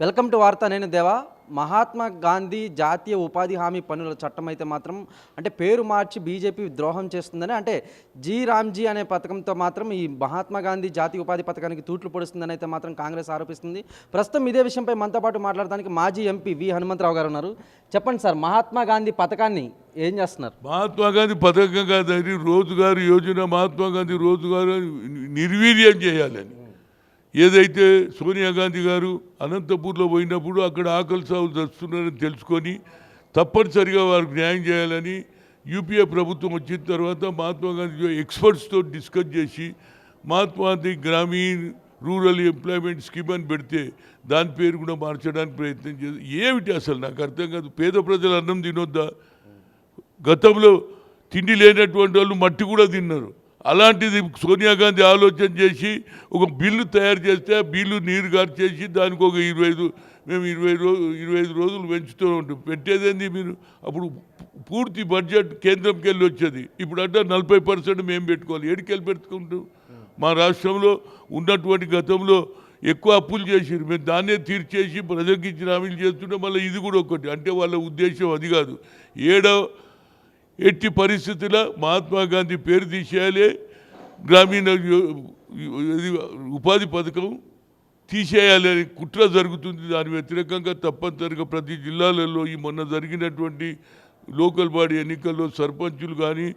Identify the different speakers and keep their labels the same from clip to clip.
Speaker 1: Welcome to వార్త. నేను దేవా. మహాత్మా గాంధీ జాతీయ ఉపాధి హామీ పనుల చట్టం అయితే మాత్రం అంటే పేరు మార్చి బీజేపీ ద్రోహం చేస్తుందని, అంటే జీ రామ్జీ అనే పథకంతో మాత్రం ఈ మహాత్మా గాంధీ జాతీయ ఉపాధి పథకానికి తూట్లు పొడుస్తుందని అయితే మాత్రం కాంగ్రెస్ ఆరోపిస్తుంది. ప్రస్తుతం ఇదే విషయంపై మనతో పాటు మాట్లాడడానికి మాజీ ఎంపీ వి హనుమంతరావు గారు ఉన్నారు. చెప్పండి సార్, మహాత్మా గాంధీ పథకాన్ని ఏం చేస్తున్నారు?
Speaker 2: మహాత్మా గాంధీ పథకం కాదని రోజుగారు యోజన, మహాత్మా గాంధీ రోజుగారు నిర్వీర్యం చేయాలని ఏదైతే సోనియా గాంధీ గారు అనంతపూర్లో పోయినప్పుడు అక్కడ ఆకలి సాగు వస్తున్నారని తెలుసుకొని తప్పనిసరిగా వారికి న్యాయం చేయాలని యూపీఏ ప్రభుత్వం వచ్చిన తర్వాత మహాత్మా గాంధీ ఎక్స్పర్ట్స్తో డిస్కస్ చేసి మహాత్మా గాంధీ గ్రామీణ రూరల్ ఎంప్లాయ్మెంట్ స్కీమ్ అని పెడితే దాని పేరు కూడా మార్చడానికి ప్రయత్నం చేసి ఏమిటి అసలు నాకు అర్థం కాదు. పేద ప్రజలు అన్నం తినొద్దా? గతంలో తిండి లేనటువంటి వాళ్ళు మట్టి కూడా తిన్నారు. అలాంటిది సోనియా గాంధీ ఆలోచన చేసి ఒక బిల్లు తయారు చేస్తే ఆ బిల్లు నీరు గార్చేసి దానికి ఒక 25 రోజులు పెంచుతూ ఉంటాం. పెట్టేదేంది మీరు? అప్పుడు పూర్తి బడ్జెట్ కేంద్రంకి వెళ్ళి వచ్చేది. ఇప్పుడు అంటే 40% మేము పెట్టుకోవాలి. ఏడికెళ్ళి పెట్టుకుంటాం? మా రాష్ట్రంలో ఉన్నటువంటి గతంలో ఎక్కువ అప్పులు చేసారు, మేము దాన్నే తీర్చేసి ప్రజలకు ఇచ్చిన హామీలు చేస్తుంటే మళ్ళీ ఇది కూడా ఒకటి. అంటే వాళ్ళ ఉద్దేశం అది కాదు. ఎట్టి పరిస్థితుల్లో మహాత్మా గాంధీ పేరు తీసేయాలి, గ్రామీణ ఉపాధి పథకం తీసేయాలి అని కుట్ర జరుగుతుంది. దాని వ్యతిరేకంగా తప్పనిసరిగా ప్రతి జిల్లాలలో ఈ మొన్న జరిగినటువంటి లోకల్ బాడీ ఎన్నికల్లో సర్పంచులు కానీ,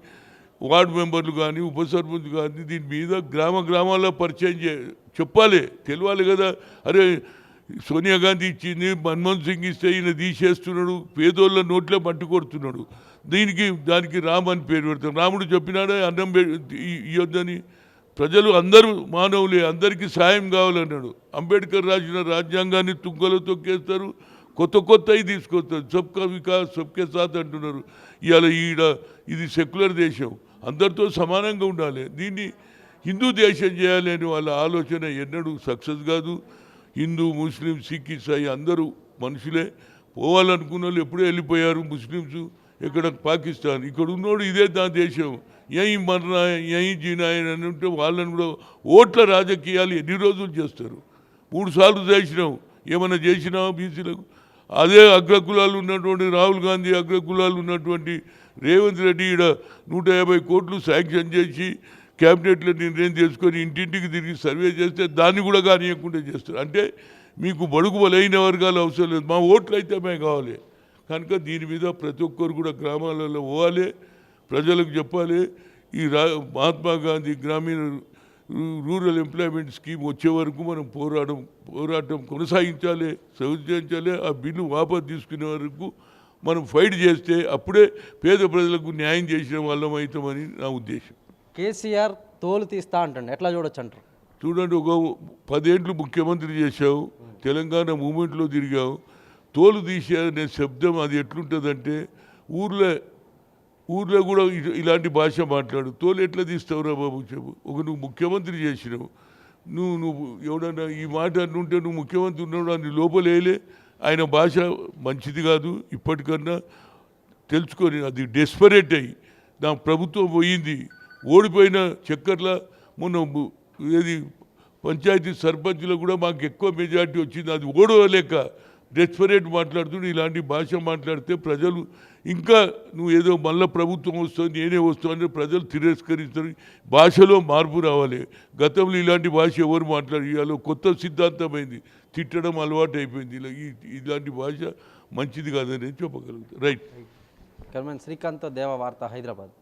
Speaker 2: వార్డు మెంబర్లు కానీ, ఉప సర్పంచ్ కానీ దీని మీద గ్రామాల్లో పరిచయం చెప్పాలి, తెలియాలి కదా. అరే సోనియా గాంధీ ఇచ్చింది, మన్మోహన్ సింగ్ ఇస్తే ఈయన తీసేస్తున్నాడు, పేదోళ్ళ నోట్లే మట్టి కొడుతున్నాడు, దానికి రామ్ అని పేరు పెడతాం. రాముడు చెప్పినాడే అన్నం ఇవ్వద్దని. ప్రజలు అందరూ మానవులే, అందరికీ సాయం కావాలన్నాడు. అంబేద్కర్ రాసిన రాజ్యాంగాన్ని తుంగలో తొక్కేస్తారు, కొత్తవి తీసుకొస్తారు. సబ్కా వికాస్ సబ్కే సాత్ అంటున్నారు. ఇది సెక్యులర్ దేశం, అందరితో సమానంగా ఉండాలి, దీన్ని హిందూ దేశం చేయాలి అని వాళ్ళ ఆలోచన ఎన్నడూ సక్సెస్ కాదు. హిందూ, ముస్లిం, సిక్, ఇసాయి అందరూ మనుషులే. పోవాలనుకున్న వాళ్ళు ఎప్పుడూ వెళ్ళిపోయారు. ముస్లిమ్స్ ఇక్కడ పాకిస్తాన్, ఇక్కడ ఉన్నోడు ఇదే నా దేశం, ఏం మరనా ఏం జీనా అని ఉంటే వాళ్ళని కూడా ఓట్ల రాజకీయాలు ఎన్ని రోజులు చేస్తారు? 3 సార్లు చేసినాం, ఏమైనా చేసినావా బీసీలకు? అదే అగ్రకులాలు ఉన్నటువంటి రాహుల్ గాంధీ, అగ్రకులాలు ఉన్నటువంటి రేవంత్ రెడ్డి ఈడ 150 కోట్లు శాంక్షన్ చేసి క్యాబినెట్లో నిర్ణయం చేసుకొని ఇంటింటికి తిరిగి సర్వే చేస్తే దాన్ని కూడా కానియకుండా చేస్తారు. అంటే మీకు బడుగు బలైన వర్గాలు అవసరం లేదు, మా ఓట్లు అయితే మేము కావాలి. కనుక దీని మీద ప్రతి ఒక్కరు కూడా గ్రామాలలో పోవాలి, ప్రజలకు చెప్పాలి. ఈ మహాత్మా గాంధీ గ్రామీణ రూరల్ ఎంప్లాయ్మెంట్ స్కీమ్ వచ్చే వరకు మనం పోరాటం కొనసాగించాలి, సౌకర్యించాలి. ఆ బిల్లు వాపసు తీసుకునే వరకు మనం ఫైట్ చేస్తే అప్పుడే పేద ప్రజలకు న్యాయం చేసిన వాళ్ళం అవుతామని నా ఉద్దేశం.
Speaker 1: కేసీఆర్ తోలు తీస్తా అంటండి, ఎట్లా చూడొచ్చు అంటారు?
Speaker 2: చూడండి, ఒక 10 ఏళ్ళు ముఖ్యమంత్రి చేశావు, తెలంగాణ మూమెంట్లో తిరిగావు. తోలు తీసేదనే శబ్దం అది ఎట్లుంటుందంటే ఊర్లో కూడా ఇలాంటి భాష మాట్లాడు. తోలు ఎట్లా తీస్తావురా బాబు చెప్పు. నువ్వు ముఖ్యమంత్రి చేసినావు, నువ్వు ఎవడన్నా ఈ మాట అంటుంటే నువ్వు ముఖ్యమంత్రి ఉన్నాడు అని లోపలేలే. ఆయన భాష మంచిది కాదు. ఇప్పటికన్నా తెలుసుకొని అది డెస్పరేట్ అయ్యి నా ప్రభుత్వం పోయింది, ఓడిపోయిన చక్కర్ల మొన్న ఏది పంచాయతీ సర్పంచ్లో కూడా మాకు ఎక్కువ మెజార్టీ వచ్చింది, అది ఓడలేక డెస్పరేట్ మాట్లాడుతూ ఇలాంటి భాష మాట్లాడితే ప్రజలు ఇంకా నువ్వు ఏదో మళ్ళీ ప్రభుత్వం వస్తుంది నేనే వస్తాను ప్రజలు తిరస్కరిస్తారు. భాషలో మార్పు రావాలి. గతంలో ఇలాంటి భాష ఎవరు మాట్లాడాలో కొత్త సిద్ధాంతమైంది, తిట్టడం అలవాటు అయిపోయింది. ఇలాంటి భాష మంచిది కాదని చెప్పగలుగుతారు. రైట్.
Speaker 1: శ్రీకాంత్ దేవ, వార్త, హైదరాబాద్.